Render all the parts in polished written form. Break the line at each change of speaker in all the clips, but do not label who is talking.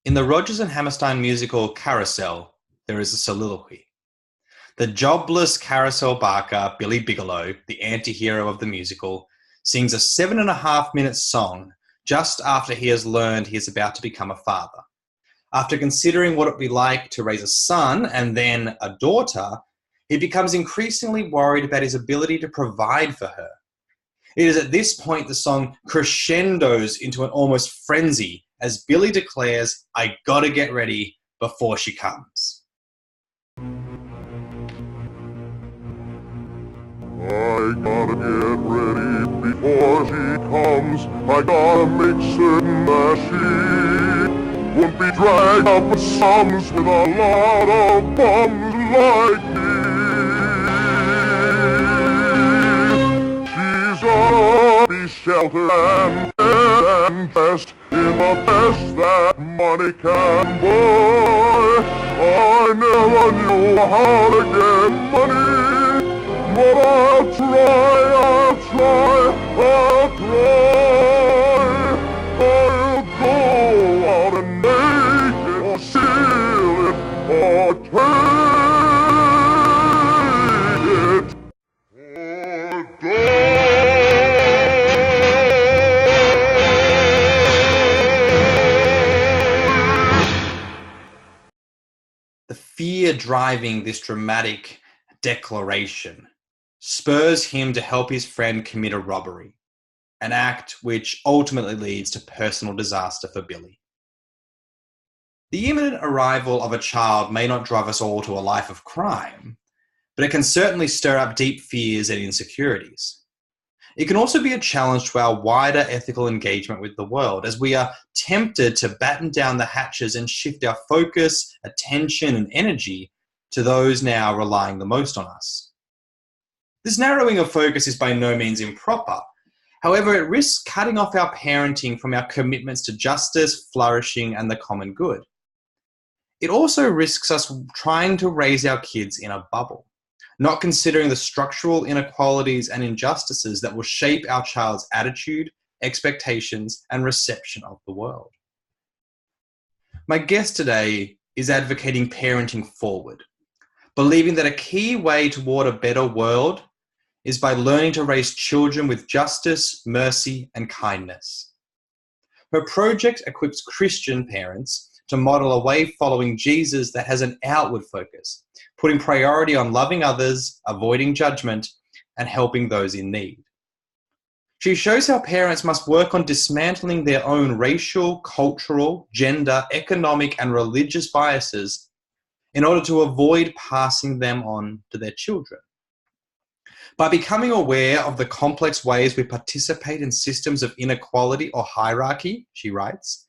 In the Rodgers and Hammerstein musical Carousel, there is a soliloquy. The jobless carousel barker, Billy Bigelow, the anti-hero of the musical, sings a 7.5-minute song just after he has learned he is about to become a father. After considering what it would be like to raise a son and then a daughter, he becomes increasingly worried about his ability to provide for her. It is at this point the song crescendos into an almost frenzy as Billy declares, "I gotta get ready before she comes."
I gotta get ready before she comes. I gotta make certain that she won't be dragged up with sums with a lot of bums like me. She's gonna be sheltered and fed and dressed in the best that money can buy. I never knew how to get money, but I'll try. I'll go out and make it, or seal it, or take it, or
The fear driving this dramatic declaration spurs him to help his friend commit a robbery, an act which ultimately leads to personal disaster for Billy. The imminent arrival of a child may not drive us all to a life of crime, but it can certainly stir up deep fears and insecurities. It can also be a challenge to our wider ethical engagement with the world, as we are tempted to batten down the hatches and shift our focus, attention, and energy to those now relying the most on us. This narrowing of focus is by no means improper. However, it risks cutting off our parenting from our commitments to justice, flourishing, and the common good. It also risks us trying to raise our kids in a bubble, not considering the structural inequalities and injustices that will shape our child's attitude, expectations, and reception of the world. My guest today is advocating parenting forward, believing that a key way toward a better world is by learning to raise children with justice, mercy, and kindness. Her project equips Christian parents to model a way following Jesus that has an outward focus, putting priority on loving others, avoiding judgment, and helping those in need. She shows how parents must work on dismantling their own racial, cultural, gender, economic, and religious biases in order to avoid passing them on to their children. By becoming aware of the complex ways we participate in systems of inequality or hierarchy, she writes,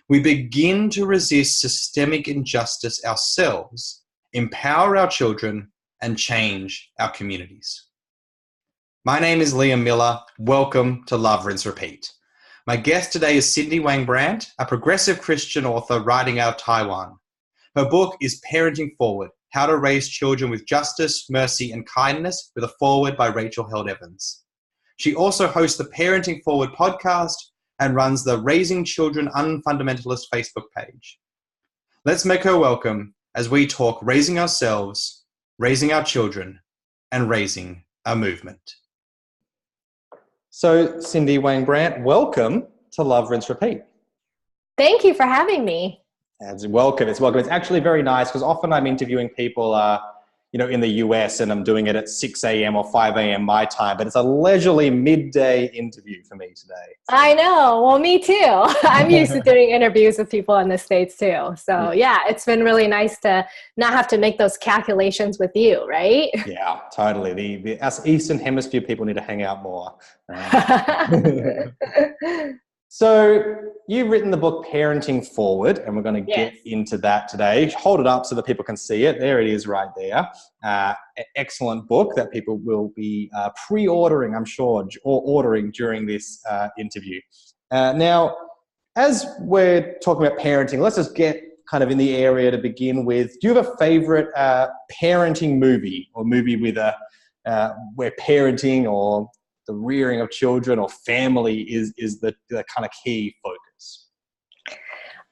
we begin to resist systemic injustice ourselves, empower our children, and change our communities. My name is Liam Miller. Welcome to Love, Rinse, Repeat. My guest today is Cindy Wang Brandt, a progressive Christian author writing out of Taiwan. Her book is Parenting Forward, How to Raise Children with Justice, Mercy, and Kindness, with a foreword by Rachel Held Evans. She also hosts the Parenting Forward podcast and runs the Raising Children Unfundamentalist Facebook page. Let's make her welcome as we talk raising ourselves, raising our children, and raising a movement. So, Cindy Wang Brandt, welcome to Love, Rinse, Repeat.
Thank you for having me.
It's welcome. It's welcome. It's actually very nice because often I'm interviewing people, in the US, and I'm doing it at 6 a.m. or 5 a.m. my time, but it's a leisurely midday interview for me today. So.
I know. Well, me too. I'm used to doing interviews with people in the States too. So yeah, it's been really nice to not have to make those calculations with you, right?
Yeah, totally. Us Eastern Hemisphere people need to hang out more. So you've written the book Parenting Forward, and we're going to get into that today. Hold it up so that people can see it. There it is right there. Excellent book that people will be pre-ordering, I'm sure, or ordering during this interview. Now, as we're talking about parenting, let's just get kind of in the area to begin with. Do you have a favorite parenting movie or movie with where parenting or the rearing of children or family is the kind of key focus?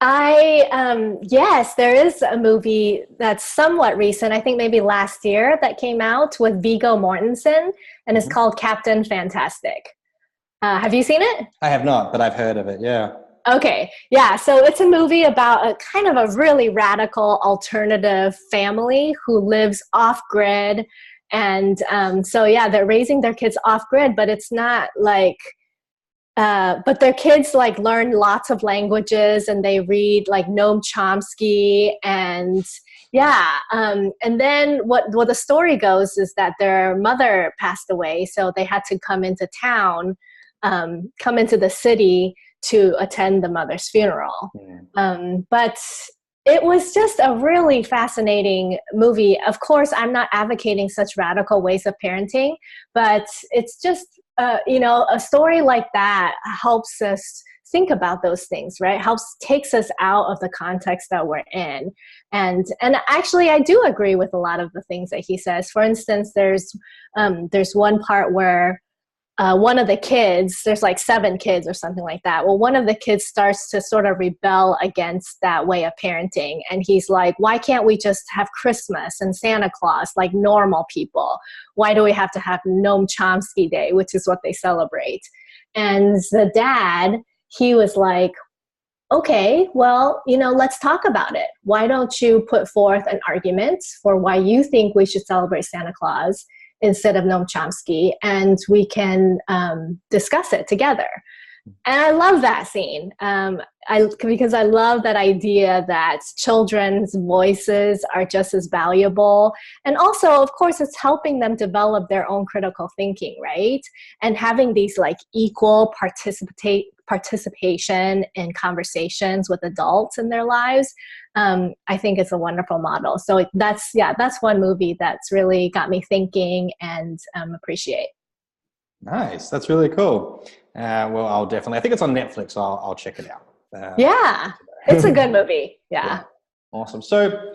Yes, there is a movie that's somewhat recent. I think maybe last year that came out with Viggo Mortensen, and it's called Captain Fantastic. Have you seen it?
I have not, but I've heard of it. Yeah.
Okay. Yeah. So it's a movie about a kind of a really radical alternative family who lives off grid. And so, yeah, they're raising their kids off grid, but it's not like, but their kids like learn lots of languages and they read like Noam Chomsky and yeah. And then what the story goes is that their mother passed away. So they had to come into town, come into the city to attend the mother's funeral. But it was just a really fascinating movie. Of course, I'm not advocating such radical ways of parenting, but it's just, a story like that helps us think about those things, right? Takes us out of the context that we're in. And actually, I do agree with a lot of the things that he says. For instance, there's one part where one of the kids, there's like 7 kids or something like that. Well, one of the kids starts to sort of rebel against that way of parenting. And he's like, why can't we just have Christmas and Santa Claus like normal people? Why do we have to have Noam Chomsky Day, which is what they celebrate? And the dad, he was like, okay, well, let's talk about it. Why don't you put forth an argument for why you think we should celebrate Santa Claus instead of Noam Chomsky, and we can discuss it together. And I love that scene because I love that idea that children's voices are just as valuable. And also, of course, it's helping them develop their own critical thinking, right? And having these like equal participation in conversations with adults in their lives, I think it's a wonderful model. So that's one movie that's really got me thinking and appreciate.
Nice. That's really cool. Well, I'll definitely, I think it's on Netflix, so I'll check it out.
Yeah, it's a good movie. Yeah.
Awesome. So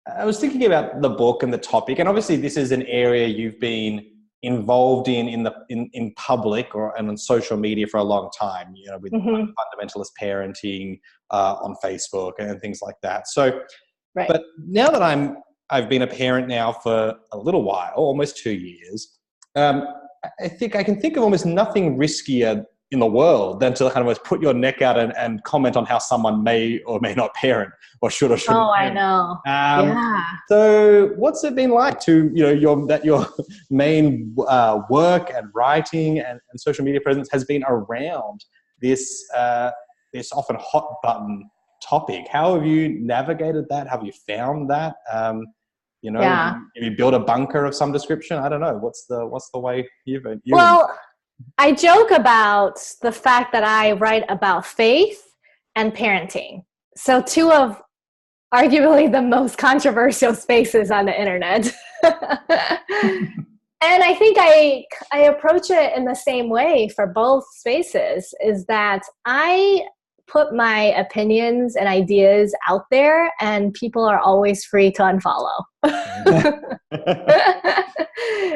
I was thinking about the book and the topic, and obviously this is an area you've been involved in public and on social media for a long time, with fundamentalist parenting on Facebook and things like that. So,
right.
But now that I've been a parent now for a little while, almost 2 years, I think I can think of almost nothing riskier in the world than to kind of almost put your neck out and comment on how someone may or may not parent or should or shouldn't.
Oh, parent. I know. Yeah.
So what's it been like to, your main work and writing and social media presence has been around this often hot button topic? How have you navigated that? Have you found that? Have you built a bunker of some description? I don't know. What's the way you've been?
Well, I joke about the fact that I write about faith and parenting. So 2 of arguably the most controversial spaces on the internet. And I think I approach it in the same way for both spaces, is that I put my opinions and ideas out there and people are always free to unfollow.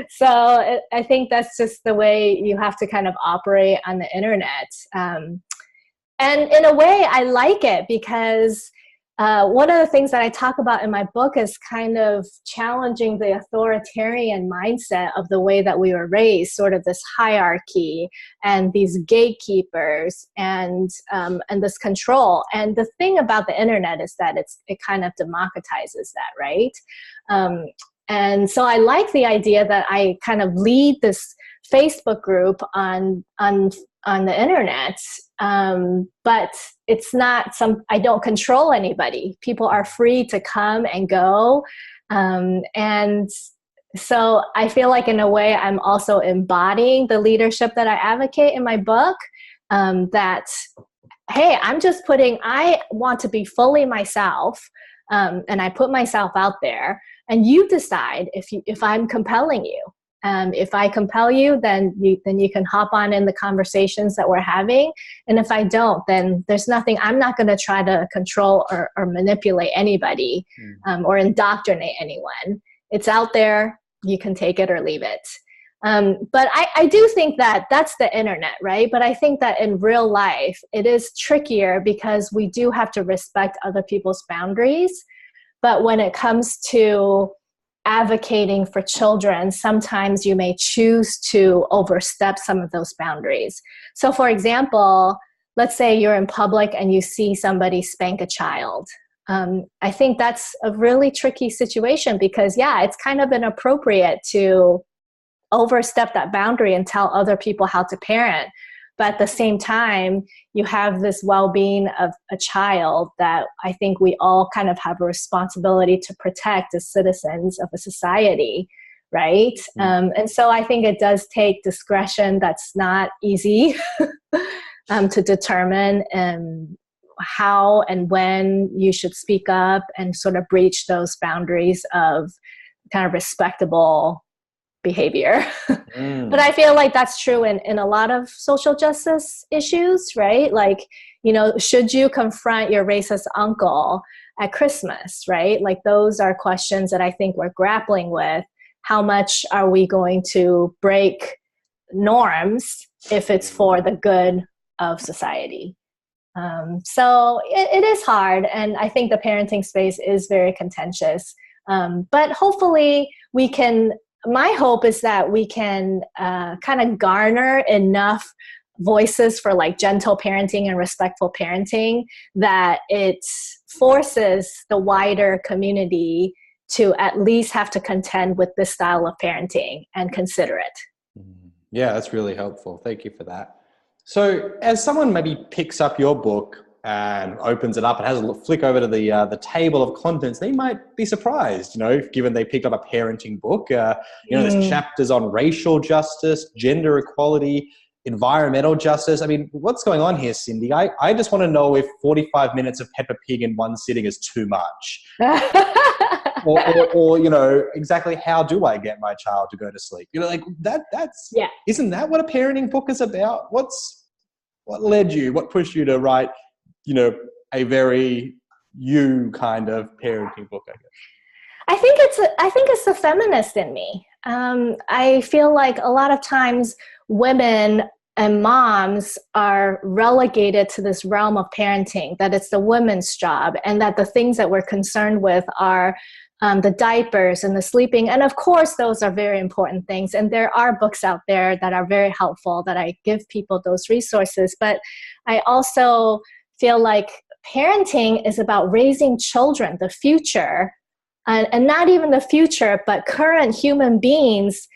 So I think that's just the way you have to kind of operate on the internet. And in a way, I like it because one of the things that I talk about in my book is kind of challenging the authoritarian mindset of the way that we were raised, sort of this hierarchy and these gatekeepers and this control. And the thing about the internet is that it kind of democratizes that, right? And so I like the idea that I kind of lead this Facebook group on the internet, but it's not I don't control anybody. People are free to come and go. And so I feel like in a way I'm also embodying the leadership that I advocate in my book, that, hey, I want to be fully myself, and I put myself out there, and you decide if I'm compelling you. If I compel you, then you can hop on in the conversations that we're having. And if I don't, then there's nothing. I'm not going to try to control or manipulate anybody or indoctrinate anyone. It's out there. You can take it or leave it. But I do think that that's the internet, right? But I think that in real life, it is trickier because we do have to respect other people's boundaries. But when it comes to advocating for children, sometimes you may choose to overstep some of those boundaries. So for example, let's say you're in public and you see somebody spank a child. I think that's a really tricky situation because, yeah, it's kind of inappropriate to overstep that boundary and tell other people how to parent. But at the same time, you have this well-being of a child that I think we all kind of have a responsibility to protect as citizens of a society, right? And so I think it does take discretion that's not easy to determine how and when you should speak up and sort of breach those boundaries of kind of respectable behavior. But I feel like that's true in a lot of social justice issues, right? Like, you know, should you confront your racist uncle at Christmas, right? Like those are questions that I think we're grappling with. How much are we going to break norms if it's for the good of society? So it is hard. And I think the parenting space is very contentious. But hopefully we can, my hope is that we can kind of garner enough voices for like gentle parenting and respectful parenting that it forces the wider community to at least have to contend with this style of parenting and consider it.
Yeah, that's really helpful. Thank you for that. So as someone maybe picks up your book and opens it up and has a flick over to the table of contents, they might be surprised, you know, given they picked up a parenting book. You know, there's chapters on racial justice, gender equality, environmental justice. I mean, what's going on here, Cindy? I just want to know if 45 minutes of Peppa Pig in one sitting is too much. or, you know, exactly how do I get my child to go to sleep? You know, like that's,
yeah.
Isn't that what a parenting book is about? What pushed you to write, you know, a very you kind of parenting book, I guess?
I think it's the feminist in me. I feel like a lot of times women and moms are relegated to this realm of parenting, that it's the women's job, and that the things that we're concerned with are the diapers and the sleeping. And of course, those are very important things. And there are books out there that are very helpful that I give people those resources. But I also feel like parenting is about raising children, the future, and not even the future, but current human beings,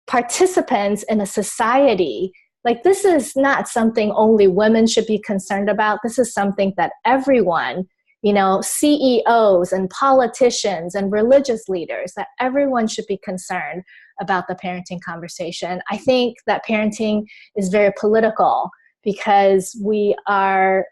participants in a society. Like, this is not something only women should be concerned about. This is something that everyone, you know, CEOs and politicians and religious leaders, that everyone should be concerned about the parenting conversation. I think that parenting is very political because we are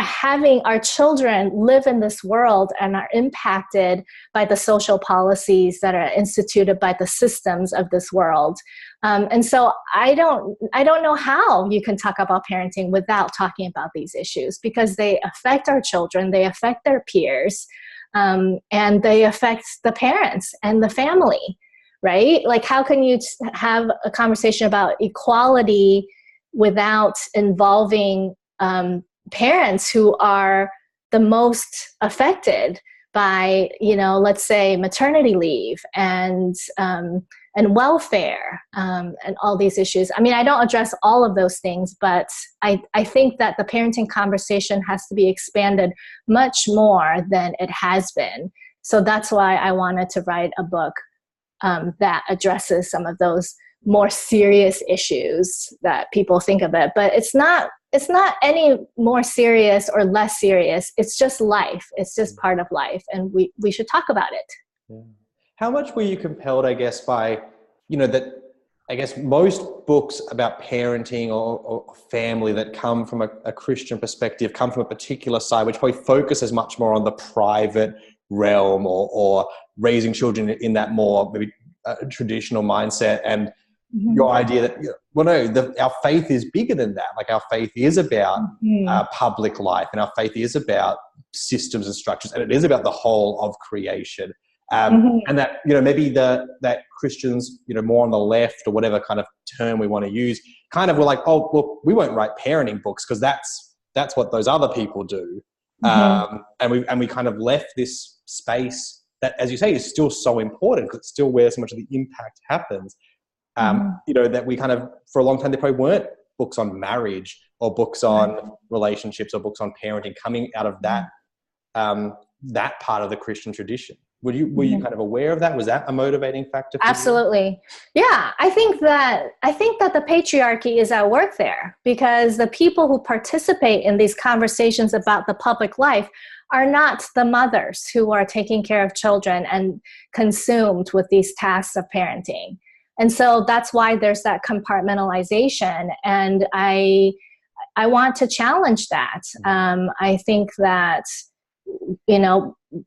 having our children live in this world and are impacted by the social policies that are instituted by the systems of this world. And so I don't know how you can talk about parenting without talking about these issues, because they affect our children, they affect their peers, and they affect the parents and the family, right? Like, how can you have a conversation about equality without involving parents who are the most affected by, you know, let's say maternity leave and welfare and all these issues? I mean, I don't address all of those things, but I think that the parenting conversation has to be expanded much more than it has been. So that's why I wanted to write a book that addresses some of those more serious issues that people think of it. But it's not any more serious or less serious. It's just life. It's just part of life. And we should talk about it.
Yeah. How much were you compelled, I guess, by, you know, that I guess most books about parenting or family that come from a Christian perspective come from a particular side, which probably focuses much more on the private realm or raising children in that more maybe traditional mindset. And your idea that, well, no, our faith is bigger than that. Like, our faith is about public life, and our faith is about systems and structures, and it is about the whole of creation.
And that, maybe that Christians, more on the left or whatever kind of term we want to use, kind of were like, oh, well, we won't write parenting books because that's what those other people do. And we kind of left this space that, as you say, is still so important because it's still where so much of the impact happens. That we kind of, for a long time, there probably weren't books on marriage or books on relationships or books on parenting coming out of that part of the Christian tradition. Were you kind of aware of that? Was that a motivating factor for you?
Absolutely. Yeah, I think that the patriarchy is at work there because the people who participate in these conversations about the public life are not the mothers who are taking care of children and consumed with these tasks of parenting. And so that's why there's that compartmentalization. And I want to challenge that. I think that,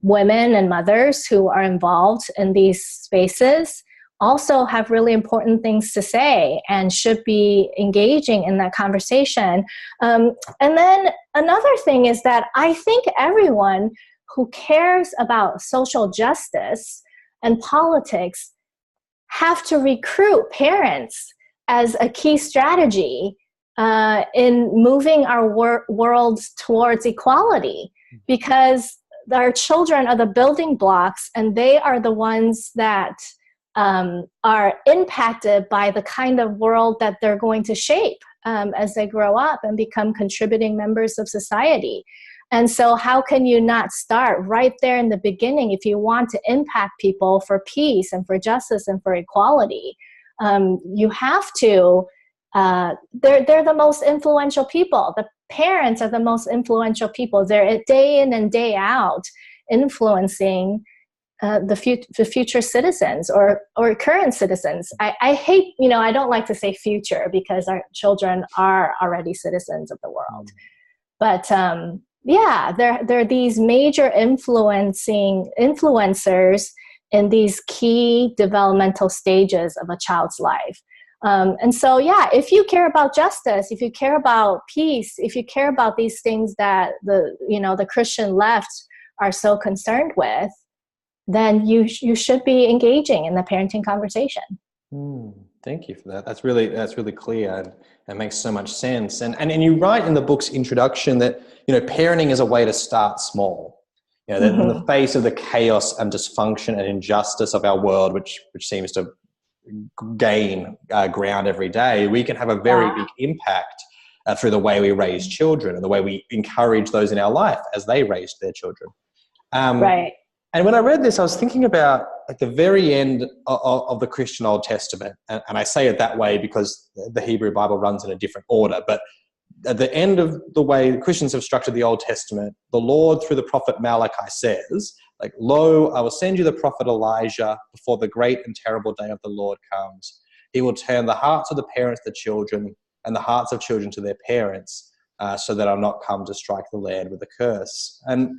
women and mothers who are involved in these spaces also have really important things to say and should be engaging in that conversation. And then another thing is that I think everyone who cares about social justice and politics have to recruit parents as a key strategy in moving our world towards equality, because our children are the building blocks and they are the ones that are impacted by the kind of world that they're going to shape as they grow up and become contributing members of society. And so how can you not start right there in the beginning if you want to impact people for peace and for justice and for equality? You have to, they're the most influential people. The parents are the most influential people. They're day in and day out influencing the future citizens or current citizens. I hate, I don't like to say future because our children are already citizens of the world. But there are these major influencers in these key developmental stages of a child's life. And so, if you care about justice, if you care about peace, if you care about these things that the Christian left are so concerned with, then you should be engaging in the parenting conversation.
Thank you for that. That's really clear and makes so much sense. And you write in the book's introduction that parenting is a way to start small. That in the face of the chaos and dysfunction and injustice of our world, which seems to gain ground every day, we can have a very big impact through the way we raise children and the way we encourage those in our life as they raise their children.
Right.
And when I read this, I was thinking about at the very end of the Christian Old Testament, and I say it that way because the Hebrew Bible runs in a different order, but at the end of the way Christians have structured the Old Testament, the Lord, through the prophet Malachi, says, "Lo, I will send you the prophet Elijah before the great and terrible day of the Lord comes. He will turn the hearts of the parents to children and the hearts of children to their parents, so that I'll not come to strike the land with a curse." And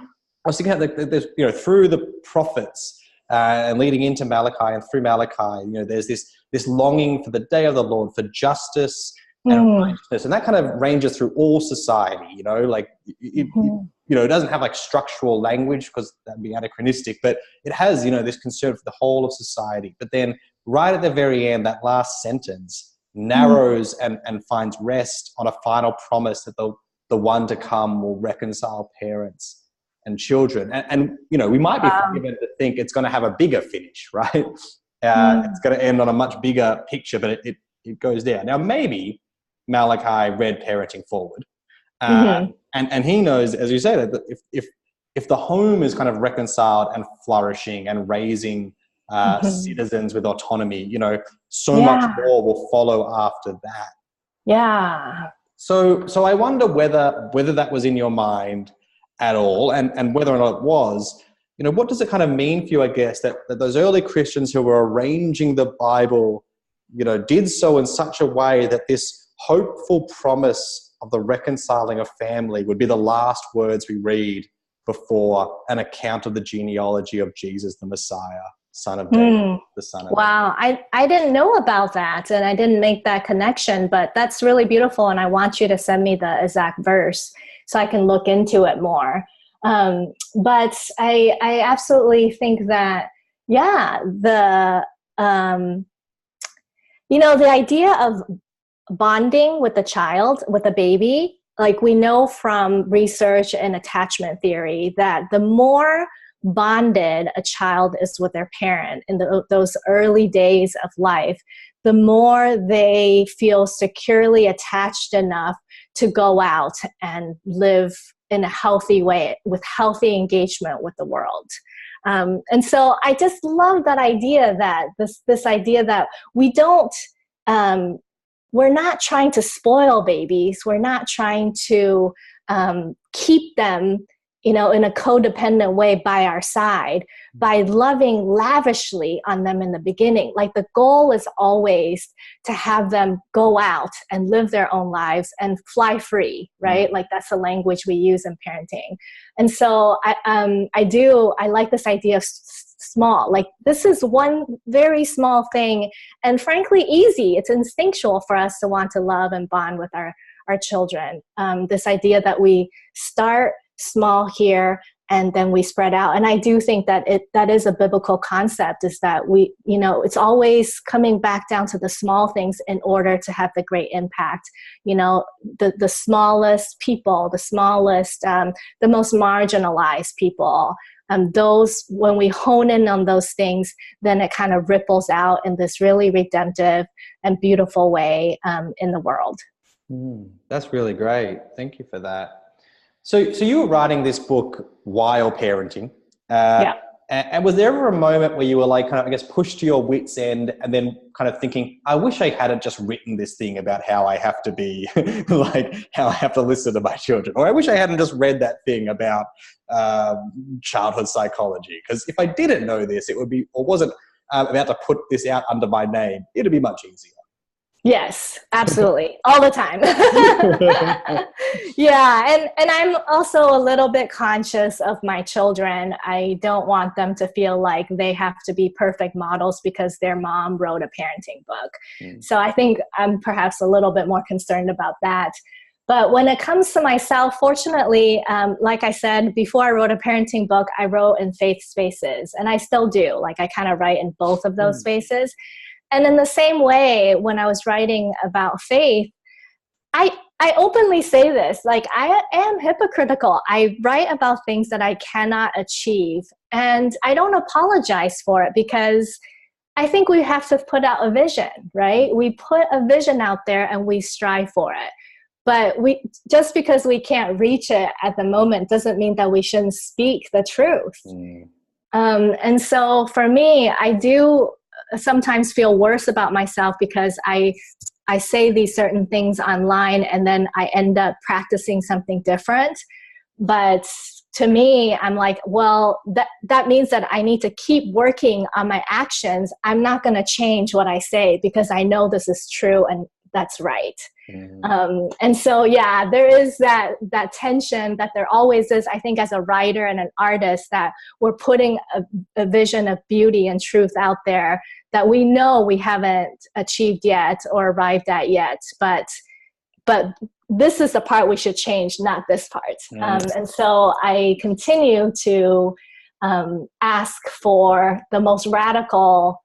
I was thinking that through the prophets and leading into Malachi and through Malachi, there's this longing for the day of the Lord, for justice and righteousness, and that kind of ranges through all society. It doesn't have structural language because that'd be anachronistic, but it has this concern for the whole of society. But then right at the very end, that last sentence narrows and finds rest on a final promise that the one to come will reconcile parents and children. And we might be forgiven to think it's going to have a bigger finish, right? It's going to end on a much bigger picture, but it goes there. Now, maybe Malachi read parenting forward. And he knows, as you say, that if the home is kind of reconciled and flourishing and raising citizens with autonomy, so much more will follow after that.
Yeah.
So I wonder whether that was in your mind at all, and whether or not it was, what does it kind of mean for you, I guess, that those early Christians who were arranging the Bible, did so in such a way that this hopeful promise of the reconciling of family would be the last words we read before an account of the genealogy of Jesus, the Messiah, son of David, the son of
Wow. I didn't know about that, and I didn't make that connection, but that's really beautiful, and I want you to send me the exact verse so I can look into it more. But I absolutely think that, Yeah, the idea of bonding with the child, with a baby, like we know from research and attachment theory that the more bonded a child is with their parent in those early days of life, the more they feel securely attached enough to go out and live in a healthy way with healthy engagement with the world. And so I just love that idea, that this idea that we don't, we're not trying to spoil babies. We're not trying to keep them, in a codependent way by our side, by loving lavishly on them in the beginning. Like the goal is always to have them go out and live their own lives and fly free, right? Like that's the language we use in parenting. And so I like this idea of small, like this is one very small thing, and frankly easy. It's instinctual for us to want to love and bond with our children. This idea that we start small here and then we spread out. And I do think that that is a biblical concept, is that we, it's always coming back down to the small things in order to have the great impact. The smallest people, the smallest, the most marginalized people, those, when we hone in on those things, then it kind of ripples out in this really redemptive and beautiful way in the world.
That's really great. Thank you for that. So you were writing this book while parenting.
Yeah.
And was there ever a moment where you were like, kind of, I guess, pushed to your wit's end and then kind of thinking, I wish I hadn't just written this thing about how I have to be, like how I have to listen to my children, or I wish I hadn't just read that thing about childhood psychology, because if I didn't know this, it would be, or wasn't about to put this out under my name, it'd be much easier.
Yes, absolutely. All the time. Yeah. And I'm also a little bit conscious of my children. I don't want them to feel like they have to be perfect models because their mom wrote a parenting book. So I think I'm perhaps a little bit more concerned about that. But when it comes to myself, fortunately, like I said, before I wrote a parenting book, I wrote in faith spaces, and I still do. Like I kind of write in both of those spaces. And in the same way, when I was writing about faith, I openly say this, like I am hypocritical. I write about things that I cannot achieve, and I don't apologize for it, because I think we have to put out a vision, right? We put a vision out there and we strive for it. But just because we can't reach it at the moment doesn't mean that we shouldn't speak the truth. And so for me, I do sometimes feel worse about myself because I say these certain things online and then I end up practicing something different. But to me, I'm like, well, that means that I need to keep working on my actions. I'm not going to change what I say because I know this is true and that's right. And so, yeah, there is that tension that there always is, I think, as a writer and an artist, that we're putting a vision of beauty and truth out there that we know we haven't achieved yet or arrived at yet. But this is the part we should change, not this part. And so I continue to ask for the most radical,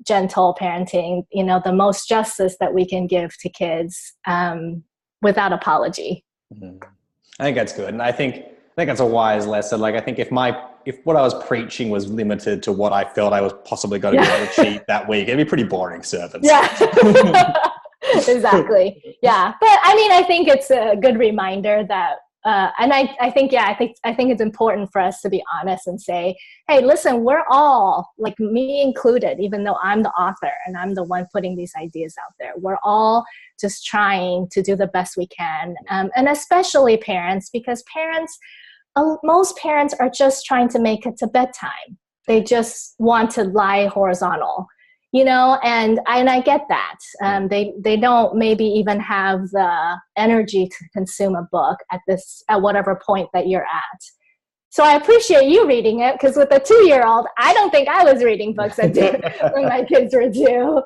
gentle parenting, the most justice that we can give to kids without apology.
I think that's good. And I think that's a wise lesson. Like, I think if what I was preaching was limited to what I felt I was possibly going to be able to achieve that week, it'd be pretty boring service.
Yeah. Exactly. Yeah. But I mean, I think it's a good reminder that, and I think it's important for us to be honest and say, hey, listen, we're all, like me included, even though I'm the author and I'm the one putting these ideas out there, we're all just trying to do the best we can. And especially parents, because most parents are just trying to make it to bedtime. They just want to lie horizontal. And I get that. They don't maybe even have the energy to consume a book at whatever point that you're at. So I appreciate you reading it, because with a 2-year-old, I don't think I was reading books when my kids were 2.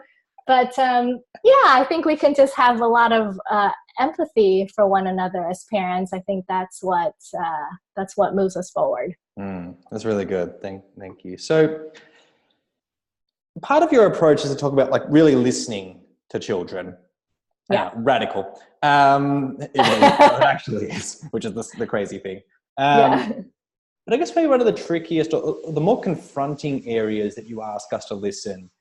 But I think we can just have a lot of empathy for one another as parents. I think that's what moves us forward.
That's really good. Thank you. So part of your approach is to talk about like really listening to children.
Yeah.
Radical. Even though it actually is, which is the crazy thing.
Yeah.
But I guess maybe one of the trickiest or the more confronting areas that you ask us to listen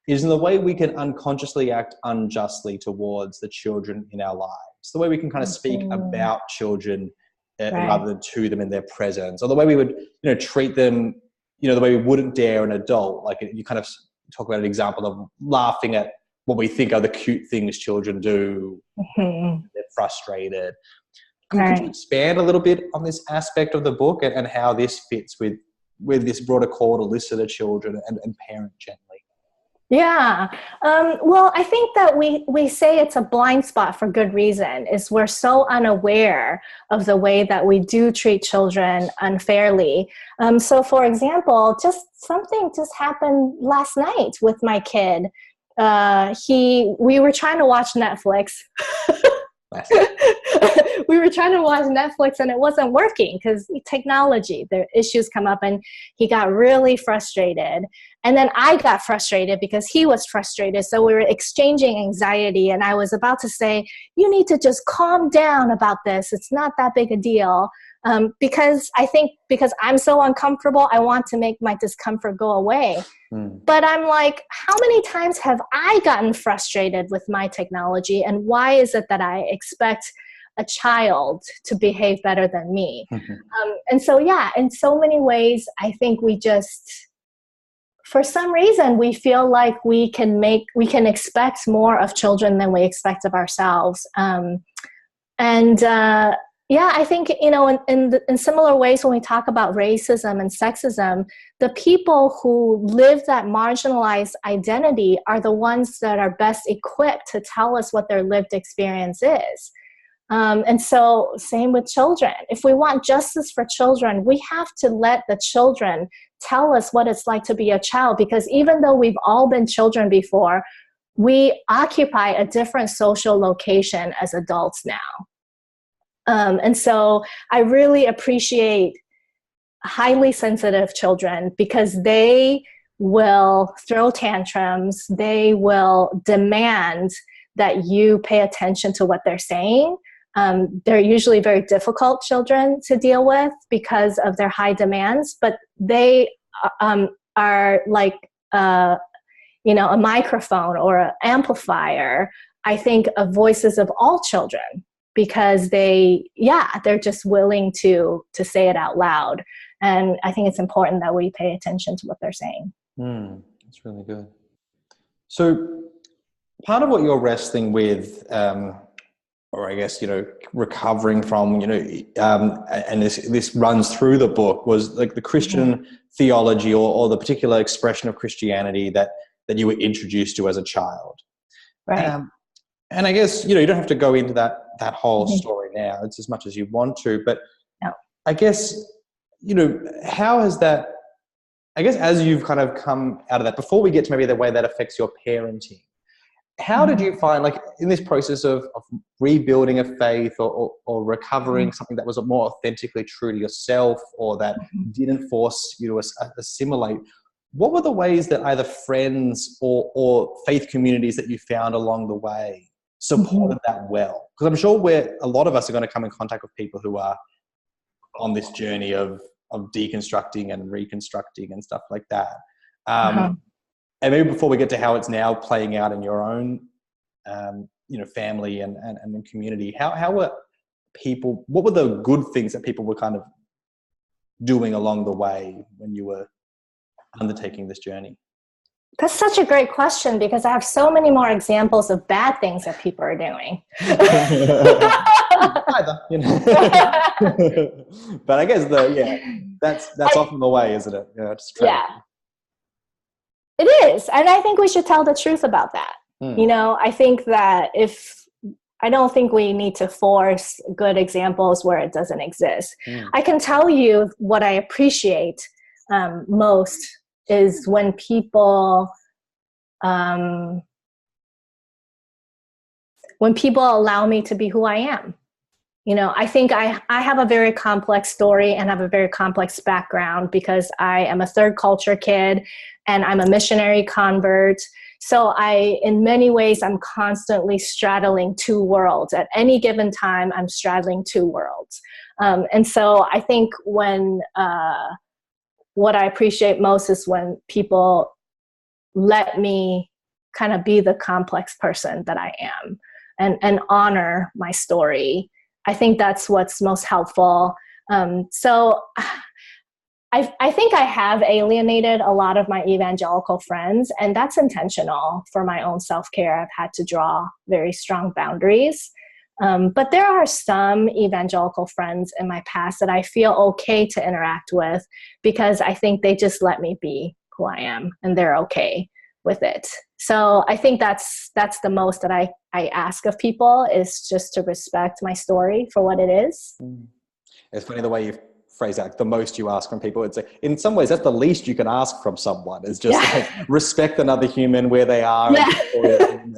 is in the way we can unconsciously act unjustly towards the children in our lives. The way we can kind of speak about children rather than to them in their presence, or the way we would, treat them, the way we wouldn't dare an adult. Like you kind of talk about an example of laughing at what we think are the cute things children do. They're frustrated. Could you expand a little bit on this aspect of the book and how this fits with this broader call to listen to children and parent gently?
Yeah. Well, I think that we say it's a blind spot for good reason, is we're so unaware of the way that we do treat children unfairly. So for example, something just happened last night with my kid. We were trying to watch Netflix. We were trying to watch Netflix and it wasn't working because technology, the issues come up, and he got really frustrated. And then I got frustrated because he was frustrated. So we were exchanging anxiety, and I was about to say, you need to just calm down about this. It's not that big a deal. Because I'm so uncomfortable, I want to make my discomfort go away. But I'm like, how many times have I gotten frustrated with my technology? And why is it that I expect a child to behave better than me? And so, in so many ways, I think we just, for some reason, we feel like we can expect more of children than we expect of ourselves. I think, in similar ways, when we talk about racism and sexism, the people who live that marginalized identity are the ones that are best equipped to tell us what their lived experience is. And so same with children. If we want justice for children, we have to let the children tell us what it's like to be a child, because even though we've all been children before, we occupy a different social location as adults now. And so I really appreciate highly sensitive children, because they will throw tantrums. They will demand that you pay attention to what they're saying. They're usually very difficult children to deal with because of their high demands, but they are like, a microphone or an amplifier, I think, of voices of all children, because they're just willing to say it out loud. And I think it's important that we pay attention to what they're saying.
That's really good. So part of what you're wrestling with, or I guess, recovering from, and this runs through the book, was like the Christian theology or the particular expression of Christianity that you were introduced to as a child.
Right.
And I guess, you don't have to go into that whole story now. It's as much as you want to, but I guess, how has that, I guess, as you've kind of come out of that, before we get to maybe the way that affects your parenting, how did you find, like, in this process of rebuilding a faith or recovering something that was more authentically true to yourself, or that didn't force you to assimilate, what were the ways that either friends or faith communities that you found along the way supported that well? Because I'm sure a lot of us are going to come in contact with people who are on this journey of deconstructing and reconstructing and stuff like that. And maybe before we get to how it's now playing out in your own, family and community, how were people, what were the good things that people were kind of doing along the way when you were undertaking this journey?
That's such a great question, because I have so many more examples of bad things that people are doing.
But I guess that's often the way, isn't it?
It is. And I think we should tell the truth about that. I think that I don't think we need to force good examples where it doesn't exist. I can tell you what I appreciate most is when people allow me to be who I am. I think I have a very complex story and have a very complex background because I am a third culture kid and I'm a missionary convert. So in many ways, I'm constantly straddling two worlds. At any given time, I'm straddling two worlds. And so I think what I appreciate most is when people let me kind of be the complex person that I am and honor my story. I think that's what's most helpful. So I think I have alienated a lot of my evangelical friends, and that's intentional for my own self-care. I've had to draw very strong boundaries. But there are some evangelical friends in my past that I feel okay to interact with because I think they just let me be who I am and they're okay with it. So I think that's the most that I ask of people, is just to respect my story for what it is.
It's funny the way you phrase that, the most you ask from people. It's like, in some ways, that's the least you can ask from someone, is just like respect another human where they are.
Yeah.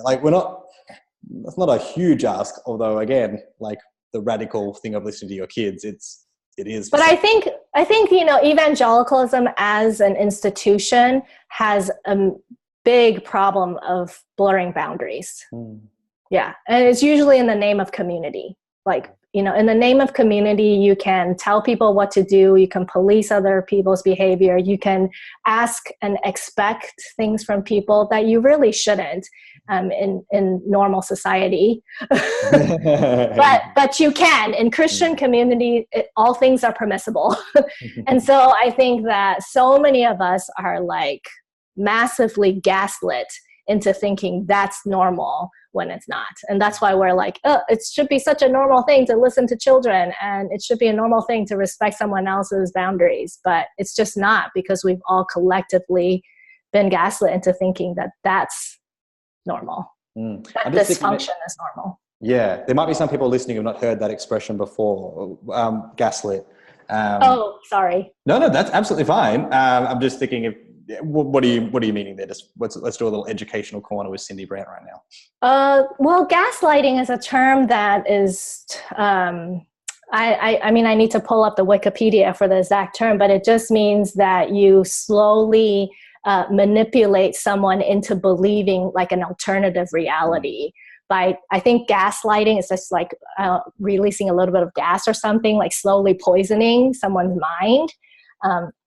Like that's not a huge ask, although again, like the radical thing of listening to your kids, it is.
But I think evangelicalism as an institution has a big problem of blurring boundaries. Yeah. And it's usually in the name of community. Like, in the name of community, you can tell people what to do. You can police other people's behavior. You can ask and expect things from people that you really shouldn't in normal society. but you can. In Christian community, all things are permissible. And so I think that so many of us are like massively gaslit into thinking that's normal when it's not. And that's why we're like, it should be such a normal thing to listen to children, and it should be a normal thing to respect someone else's boundaries. But it's just not, because we've all collectively been gaslit into thinking that that's normal. That dysfunction is normal.
Yeah, there might be some people listening who've not heard that expression before, gaslit.
Sorry.
No, that's absolutely fine. I'm just thinking, what are you meaning there? Just let's do a little educational corner with Cindy Brandt right now.
Well, gaslighting is a term that is, I mean, I need to pull up the Wikipedia for the exact term, but it just means that you slowly manipulate someone into believing like an alternative reality. I think gaslighting is just like releasing a little bit of gas or something, like slowly poisoning someone's mind.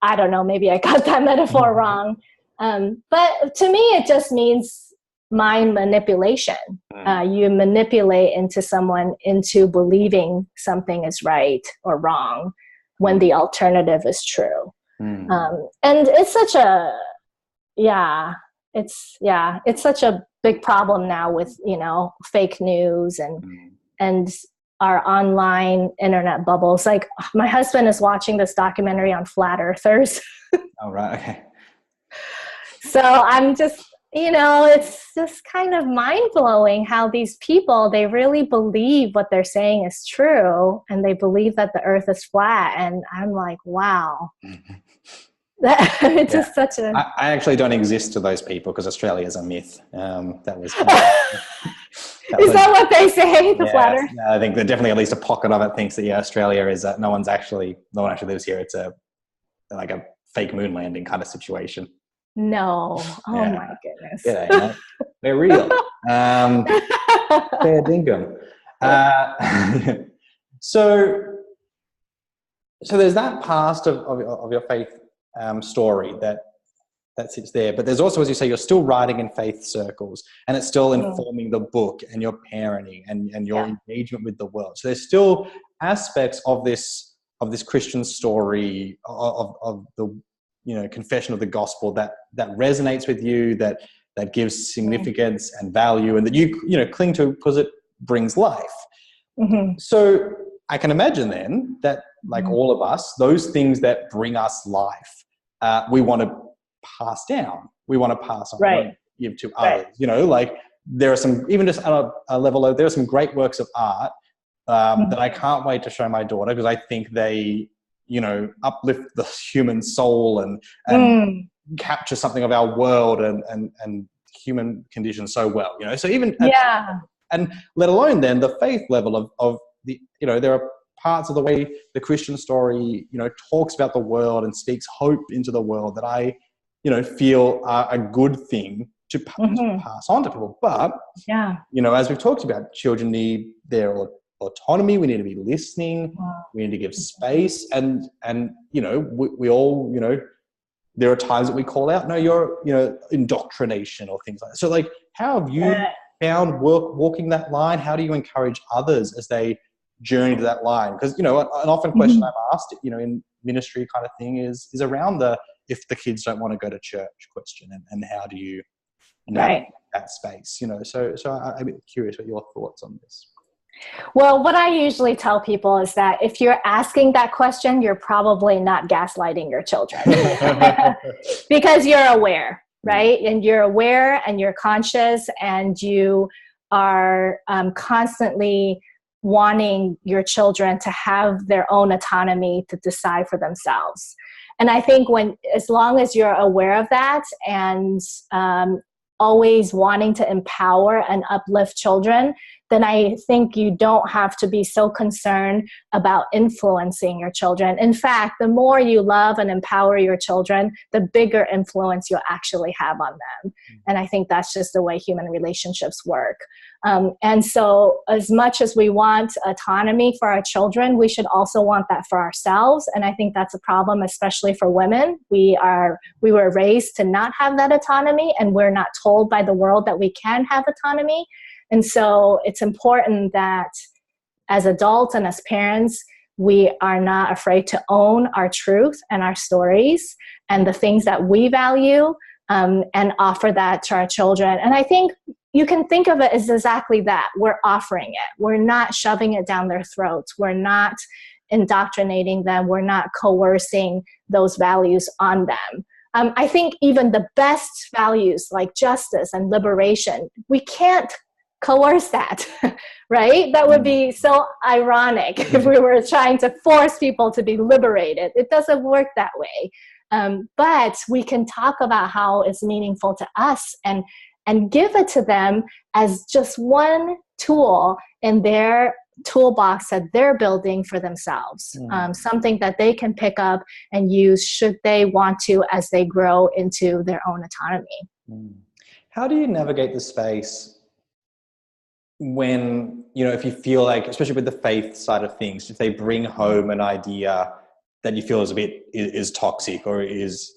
I don't know, maybe I got that metaphor wrong. But to me, it just means mind manipulation. You manipulate someone into believing something is right or wrong when the alternative is true. And it's such it's such a big problem now with, fake news and our online internet bubbles. Like, my husband is watching this documentary on flat earthers.
Oh, right. Okay.
So I'm just, it's just kind of mind blowing how these people, they really believe what they're saying is true. And they believe that the earth is flat. And I'm like, wow. It's just such a...
I actually don't exist to those people because Australia is a myth. That was...
Is that what they say, the flat earth?
I think that definitely at least a pocket of it thinks that, Australia is no one actually lives here. It's like a fake moon landing kind of situation.
No. Oh my goodness.
Yeah, they're real. Fair dinkum. So there's that past of your faith story that sits there, but there's also, as you say, you're still writing in faith circles, and it's still informing the book and your parenting and your engagement with the world. So there's still aspects of this Christian story of the confession of the gospel that resonates with you, that gives significance and value, and that you cling to because it brings life. So I can imagine then that, like all of us, those things that bring us life, we want to pass down. We want to pass on, give to others. Like there are some, even just on a level, there are some great works of art that I can't wait to show my daughter, because I think they, uplift the human soul and capture something of our world and human condition so well. So even and let alone then the faith level of there are parts of the way the Christian story, talks about the world and speaks hope into the world that I, feel are a good thing to pass on to people. But, as we've talked about, children need their autonomy. We need to be listening. We need to give space. And we all, there are times that we call out, no, you're, indoctrination or things like that. So, like, how have you found walking that line? How do you encourage others as they journey to that line? Because, an often question I'm asked, in ministry kind of thing is around if the kids don't want to go to church question, and how do you navigate that space? So I'm a bit curious what your thoughts on this.
Well, what I usually tell people is that if you're asking that question, you're probably not gaslighting your children because you're aware, right? And you're aware and you're conscious, and you are constantly wanting your children to have their own autonomy to decide for themselves. And I think as long as you're aware of that and always wanting to empower and uplift children, then I think you don't have to be so concerned about influencing your children. In fact, the more you love and empower your children, the bigger influence you'll actually have on them. And I think that's just the way human relationships work. And so as much as we want autonomy for our children, we should also want that for ourselves. And I think that's a problem, especially for women. We were raised to not have that autonomy, and we're not told by the world that we can have autonomy. And so it's important that as adults and as parents, we are not afraid to own our truth and our stories and the things that we value, and offer that to our children. And I think you can think of it as exactly that. We're offering it. We're not shoving it down their throats. We're not indoctrinating them. We're not coercing those values on them. I think even the best values like justice and liberation, we can't coerce that, right? That would be so ironic if we were trying to force people to be liberated. It doesn't work that way. But we can talk about how it's meaningful to us and give it to them as just one tool in their toolbox that they're building for themselves. Something that they can pick up and use should they want to as they grow into their own autonomy.
How do you navigate the space when, if you feel like, especially with the faith side of things, if they bring home an idea that you feel is toxic or is,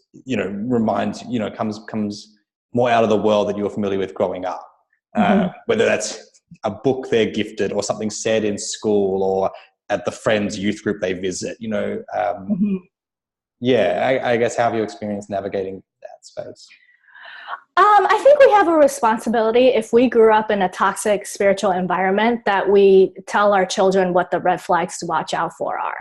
comes more out of the world that you were familiar with growing up, whether that's a book they're gifted or something said in school or at the friends youth group they visit, I guess, how have you experienced navigating that space?
I think we have a responsibility if we grew up in a toxic spiritual environment that we tell our children what the red flags to watch out for are.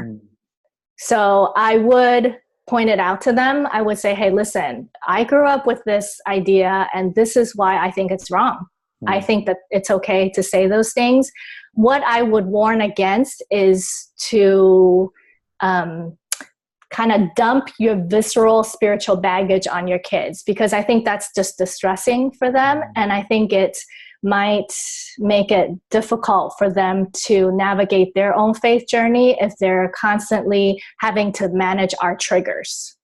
So I would point it out to them. I would say, hey, listen, I grew up with this idea and this is why I think it's wrong. I think that it's okay to say those things. What I would warn against is to kind of dump your visceral spiritual baggage on your kids, because I think that's just distressing for them. And I think it might make it difficult for them to navigate their own faith journey if they're constantly having to manage our triggers.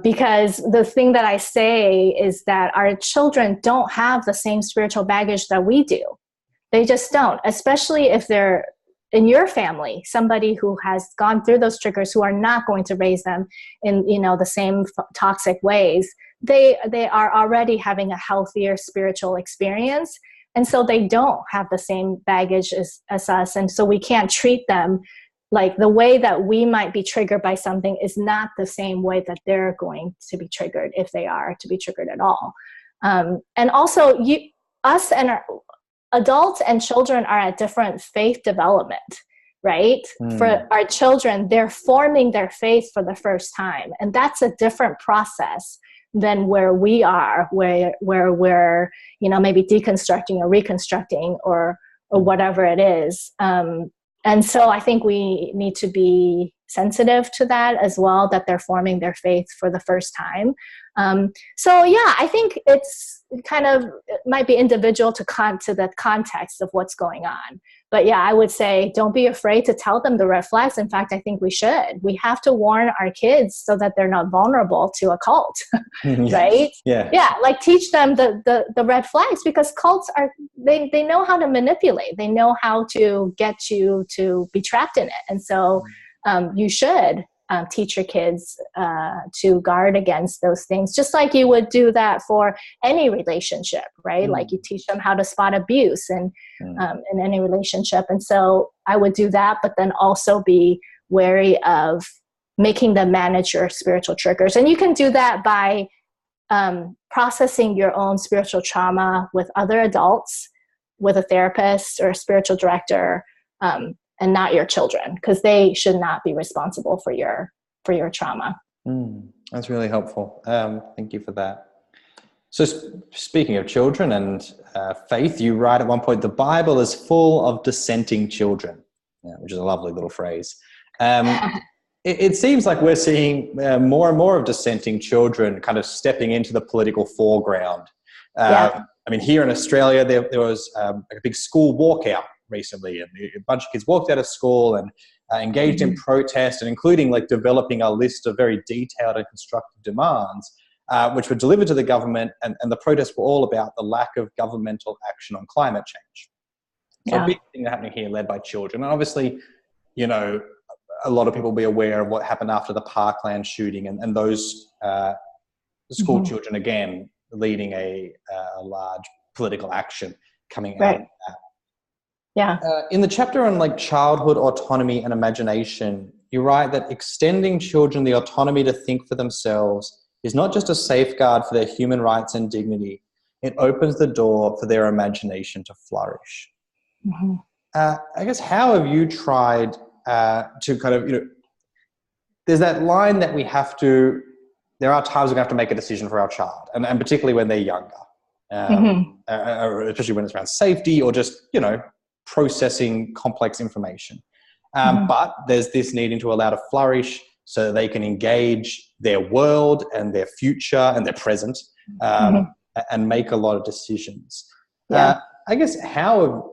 Because the thing that I say is that our children don't have the same spiritual baggage that we do. They just don't, especially if they're in your family, somebody who has gone through those triggers, who are not going to raise them in, the same toxic ways. They are already having a healthier spiritual experience. And so they don't have the same baggage as us. And so we can't treat them like the way that we might be triggered by something is not the same way that they're going to be triggered, if they are to be triggered at all. And also us and our adults and children are at different faith development, right? For our children, they're forming their faith for the first time. And that's a different process than where we are, where we're, maybe deconstructing or reconstructing or whatever it is. And so I think we need to be sensitive to that as well, that they're forming their faith for the first time. I think it's kind of, it might be individual to the context of what's going on. But yeah, I would say don't be afraid to tell them the red flags. In fact, I think we should. We have to warn our kids so that they're not vulnerable to a cult, right? Yeah, like teach them the red flags, because cults are, they know how to manipulate. They know how to get you to be trapped in it. And so you should teach your kids to guard against those things, just like you would do that for any relationship, right? Like you teach them how to spot abuse and in any relationship. And so I would do that, but then also be wary of making them manage your spiritual triggers. And you can do that by processing your own spiritual trauma with other adults, with a therapist or a spiritual director, and not your children, because they should not be responsible for your trauma.
That's really helpful. Thank you for that. So speaking of children and faith, you write at one point, the Bible is full of dissenting children, which is a lovely little phrase. It seems like we're seeing more and more of dissenting children kind of stepping into the political foreground. I mean, here in Australia, there was a big school walkout recently, and a bunch of kids walked out of school and engaged in protest, and including like developing a list of very detailed and constructive demands, which were delivered to the government, and the protests were all about the lack of governmental action on climate change. So a big thing happening here led by children. And obviously, you know, a lot of people will be aware of what happened after the Parkland shooting, and those school children, again, leading a large political action coming out of that.
Yeah.
In the chapter on like childhood autonomy and imagination, you write that extending children the autonomy to think for themselves is not just a safeguard for their human rights and dignity, it opens the door for their imagination to flourish. I guess, how have you tried to kind of, you know, there's that line that we have to, there are times we're going to have to make a decision for our child, and particularly when they're younger, especially when it's around safety or just, you know, processing complex information. But there's this needing to allow to flourish so that they can engage their world and their future and their present, and make a lot of decisions. I guess, how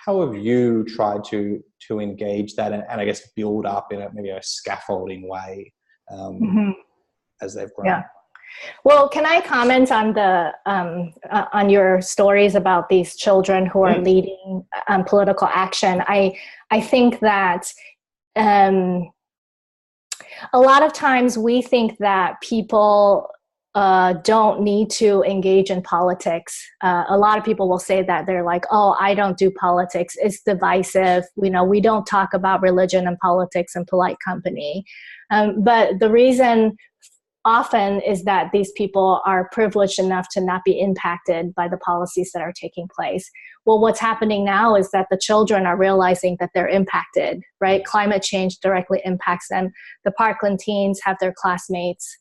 have you tried to engage that and I guess build up in maybe a scaffolding way as they've grown?
Yeah. Well, can I comment on on your stories about these children who are leading political action? I think that a lot of times we think that people don't need to engage in politics. A lot of people will say that they're like, oh, I don't do politics. It's divisive. You know, we don't talk about religion and politics in polite company. But the reason often is that these people are privileged enough to not be impacted by the policies that are taking place. Well, what's happening now is that the children are realizing that they're impacted, right? Climate change directly impacts them. The Parkland teens have their classmates,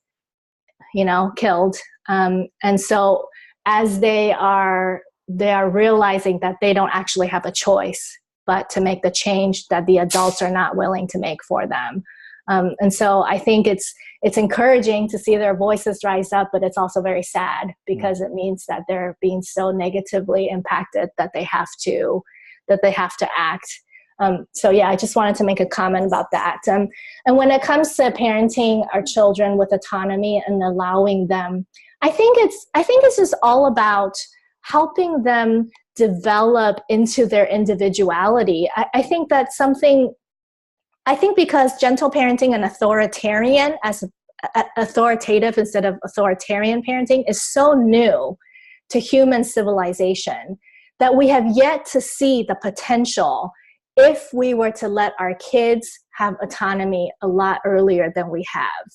you know, killed. And so as they are realizing that they don't actually have a choice but to make the change that the adults are not willing to make for them. And so I think it's encouraging to see their voices rise up, but it's also very sad because it means that they're being so negatively impacted that they have to act. So yeah, I just wanted to make a comment about that. And when it comes to parenting our children with autonomy and allowing them, I think it's just all about helping them develop into their individuality. I think that's something. I think because gentle parenting and authoritarian as authoritative instead of authoritarian parenting is so new to human civilization that we have yet to see the potential if we were to let our kids have autonomy a lot earlier than we have,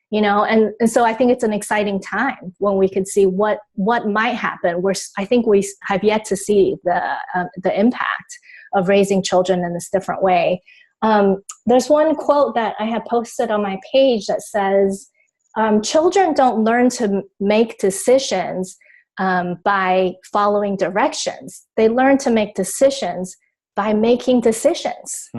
you know, and so I think it's an exciting time when we could see what might happen. I think we have yet to see the impact of raising children in this different way. There's one quote that I have posted on my page that says, children don't learn to make decisions by following directions. They learn to make decisions by making decisions.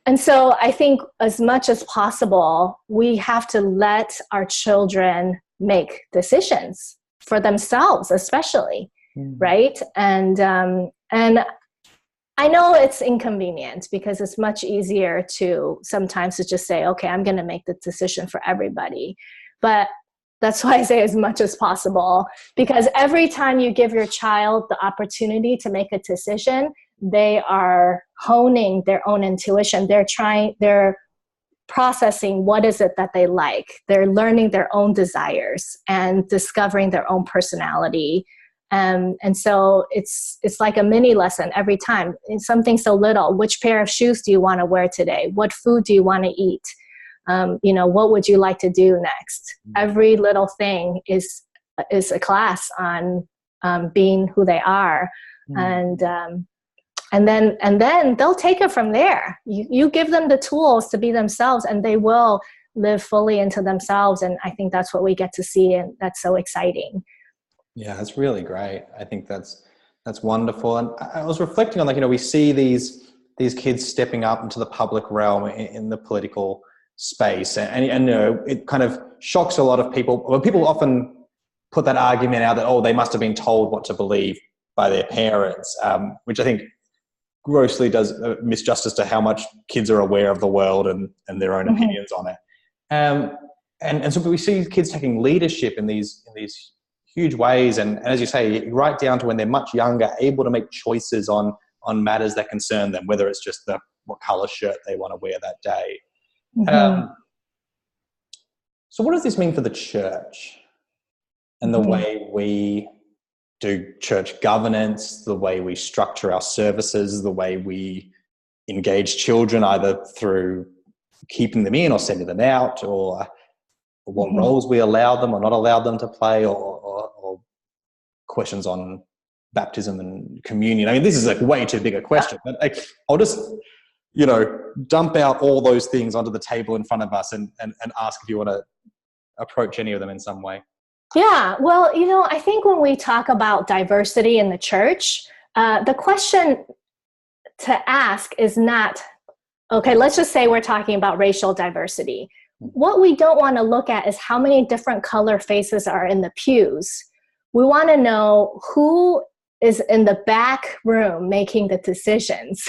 And so I think as much as possible, we have to let our children make decisions for themselves, especially, right? And I know it's inconvenient because it's much easier to sometimes to just say, okay, I'm going to make the decision for everybody. But that's why I say as much as possible, because every time you give your child the opportunity to make a decision, they are honing their own intuition. They're processing what is it that they like. They're learning their own desires and discovering their own personality. And so it's like a mini lesson every time. It's something so little. Which pair of shoes do you want to wear today? What food do you want to eat? What would you like to do next? Every little thing is a class on being who they are. And then they'll take it from there. You give them the tools to be themselves, and they will live fully into themselves. And I think that's what we get to see, and that's so exciting.
Yeah, that's really great. I think that's wonderful. And I was reflecting on, we see these kids stepping up into the public realm in the political space, and it kind of shocks a lot of people. Well, people often put that argument out that, they must have been told what to believe by their parents, which I think grossly does misjustice to how much kids are aware of the world and their own opinions on it. And so we see kids taking leadership in these huge ways, and as you say, right down to when they're much younger, able to make choices on matters that concern them, whether it's just what color shirt they want to wear that day. So what does this mean for the church and the way we do church governance, the way we structure our services, the way we engage children, either through keeping them in or sending them out, or what roles we allow them or not allow them to play, or questions on baptism and communion? I mean, this is a way too big a question, but I'll just, dump out all those things onto the table in front of us and ask if you want to approach any of them in some way.
Yeah, well, I think when we talk about diversity in the church, the question to ask is not, okay, let's just say we're talking about racial diversity. What we don't want to look at is how many different color faces are in the pews. We want to know who is in the back room making the decisions.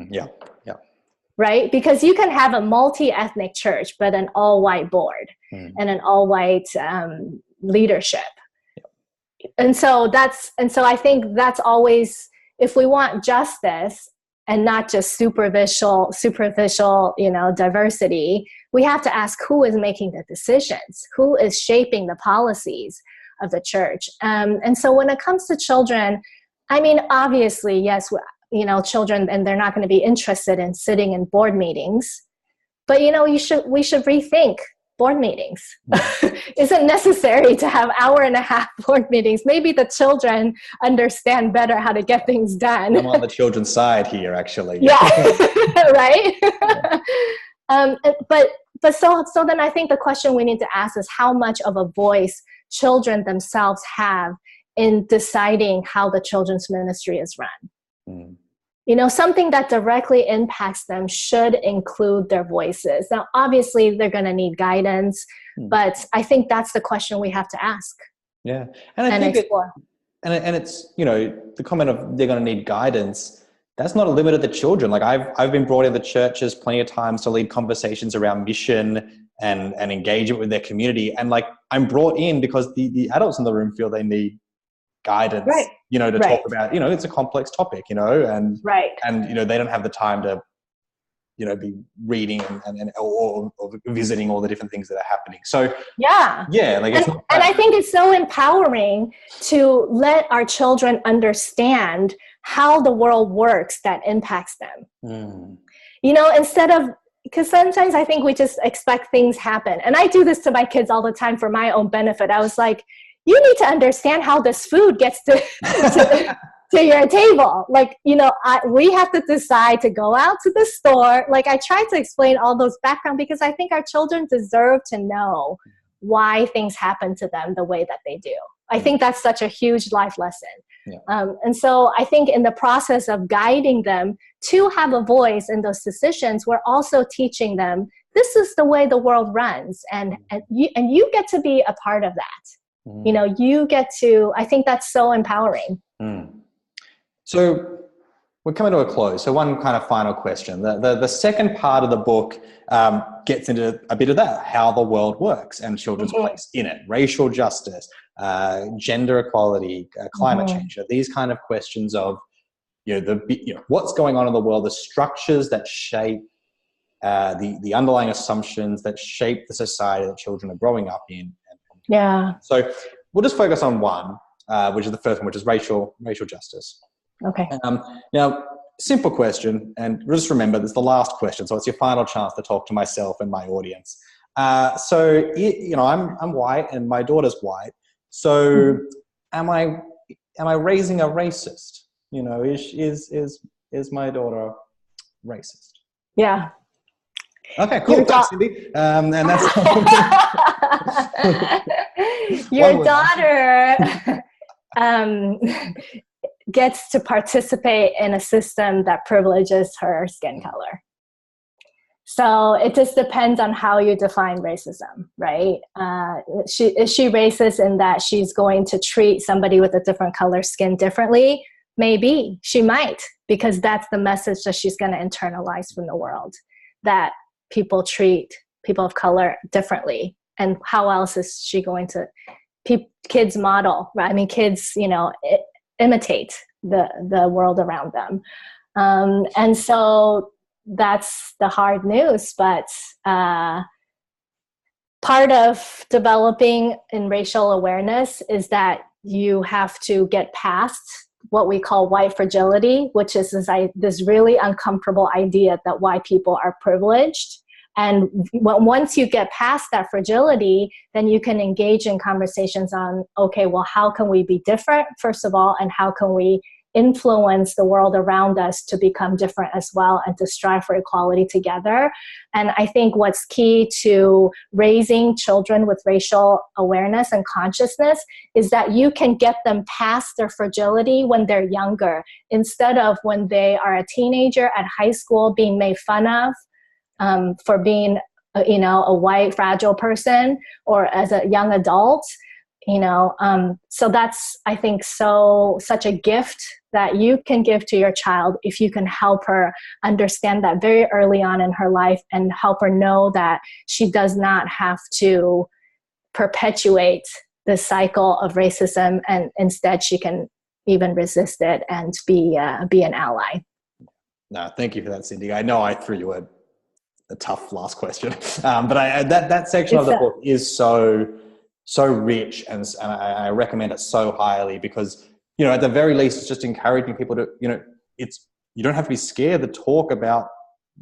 Yeah.
Right? Because you can have a multi-ethnic church, but an all-white board and an all-white leadership. And so I think that's always, if we want justice and not just superficial, diversity, we have to ask who is making the decisions, who is shaping the policies of the church. And so when it comes to children, I mean, obviously, yes, children, and they're not going to be interested in sitting in board meetings, but we should rethink board meetings. Isn't necessary to have 1.5-hour board meetings. Maybe the children understand better how to get things done.
I'm on the children's side here, actually.
Yeah, right. But so then I think the question we need to ask is how much of a voice children themselves have in deciding how the children's ministry is run. Something that directly impacts them should include their voices. Now, obviously, they're going to need guidance, but I think that's the question we have to ask.
Yeah,
and explore.
And it's, the comment of they're going to need guidance, that's not a limit of the children. Like I've been brought into churches plenty of times to lead conversations around mission and engagement with their community. And I'm brought in because the adults in the room feel they need guidance,
right.
To talk about, it's a complex topic, and they don't have the time to, be reading or visiting all the different things that are happening. So and I think it's so empowering to let our children understand how the world works that impacts them. Instead of, because sometimes I think we just expect things happen. And I do this to my kids all the time for my own benefit. I was like, you need to understand how this food gets to your table. We have to decide to go out to the store. I try to explain all those background because I think our children deserve to know why things happen to them the way that they do. I think that's such a huge life lesson. Yeah. And so I think in the process of guiding them to have a voice in those decisions, we're also teaching them this is the way the world runs, and you get to be a part of that. You get to, I think that's so empowering. So we're coming to a close. So one kind of final question. The second part of the book gets into a bit of that, how the world works and children's place in it, racial justice, gender equality, climate change. These kind of questions of, what's going on in the world, the structures that shape the underlying assumptions that shape the society that children are growing up in.
Yeah.
So we'll just focus on one, which is the first one, which is racial justice.
Okay.
Now, simple question, and just remember, this is the last question, so it's your final chance to talk to myself and my audience. So, I'm white and my daughter's white. So, am I raising a racist? Is my daughter racist?
Yeah.
Okay, cool. Thanks, Cindy. And that's
your daughter gets to participate in a system that privileges her skin color. So it just depends on how you define racism, right? Is she racist in that she's going to treat somebody with a different color skin differently? Maybe. She might, because that's the message that she's going to internalize from the world, that people treat people of color differently. And how else is she going to, kids model, right? I mean, kids, imitate the world around them. And so that's the hard news. But part of developing in racial awareness is that you have to get past what we call white fragility, which is this really uncomfortable idea that white people are privileged. And once you get past that fragility, then you can engage in conversations on, okay, well, how can we be different, first of all, and how can we influence the world around us to become different as well and to strive for equality together. And I think what's key to raising children with racial awareness and consciousness is that you can get them past their fragility when they're younger, instead of when they are a teenager at high school being made fun of for being, a white fragile person, or as a young adult, so that's, I think, such a gift that you can give to your child if you can help her understand that very early on in her life and help her know that she does not have to perpetuate the cycle of racism, and instead she can even resist it and be an ally.
No, thank you for that, Cindy. I know I threw you a tough last question, but that section of the book is so rich, and I recommend it so highly because, at the very least, it's just encouraging people to, you don't have to be scared to talk about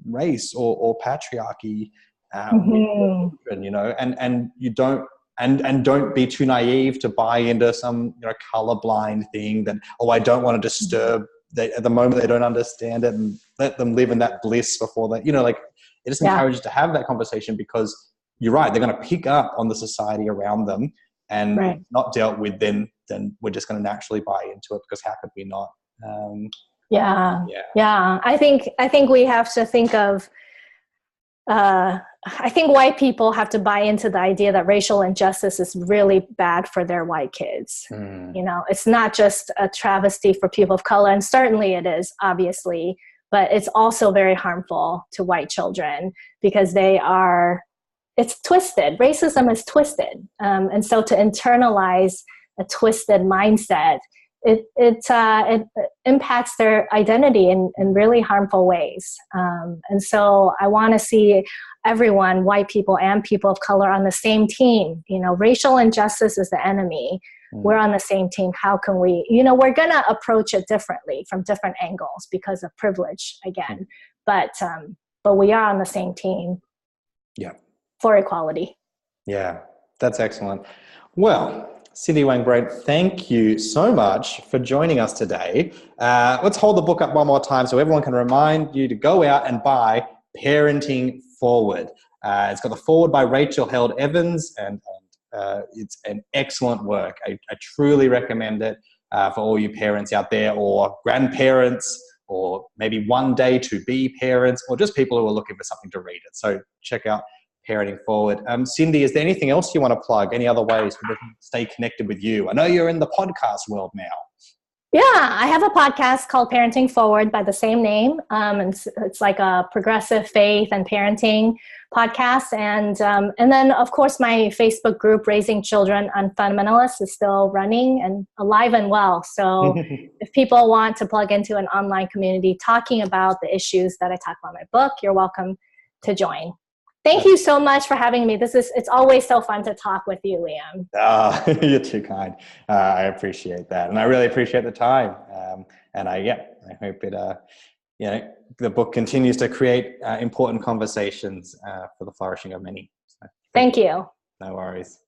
race or patriarchy, with children, and you don't, and don't be too naive to buy into some, colorblind thing that, I don't want to disturb. At the moment they don't understand it, and let them live in that bliss before they, it just encourages to have that conversation, because you're right, they're going to pick up on the society around them, and if it's not dealt with, then we're just going to naturally buy into it, because how could we not?
I think we have to think of, I think white people have to buy into the idea that racial injustice is really bad for their white kids. It's not just a travesty for people of color, and certainly it is, obviously, but it's also very harmful to white children, because it's twisted. Racism is twisted. And so to internalize a twisted mindset, it impacts their identity in really harmful ways. And so I want to see everyone, white people and people of color, on the same team. Racial injustice is the enemy. We're on the same team. How can we, we're going to approach it differently from different angles because of privilege again, but we are on the same team.
Yeah.
For equality.
Yeah, that's excellent. Well, Cindy Wang Brandt, thank you so much for joining us today. Let's hold the book up one more time so everyone can remind you to go out and buy Parenting Forward. It's got the foreword by Rachel Held Evans, and it's an excellent work. I truly recommend it for all you parents out there, or grandparents, or maybe one day to be parents, or just people who are looking for something to read it. So check out Parenting Forward. Cindy, is there anything else you want to plug? Any other ways we can stay connected with you? I know you're in the podcast world now.
Yeah, I have a podcast called Parenting Forward by the same name. And it's like a progressive faith and parenting podcast. And then, of course, my Facebook group, Raising Children Unfundamentalists, is still running and alive and well. So if people want to plug into an online community talking about the issues that I talk about in my book, you're welcome to join. Thank you so much for having me. It's always so fun to talk with you, Liam.
Oh, you're too kind. I appreciate that. And I really appreciate the time. And I hope it, the book continues to create important conversations for the flourishing of many. So,
thank you.
No worries.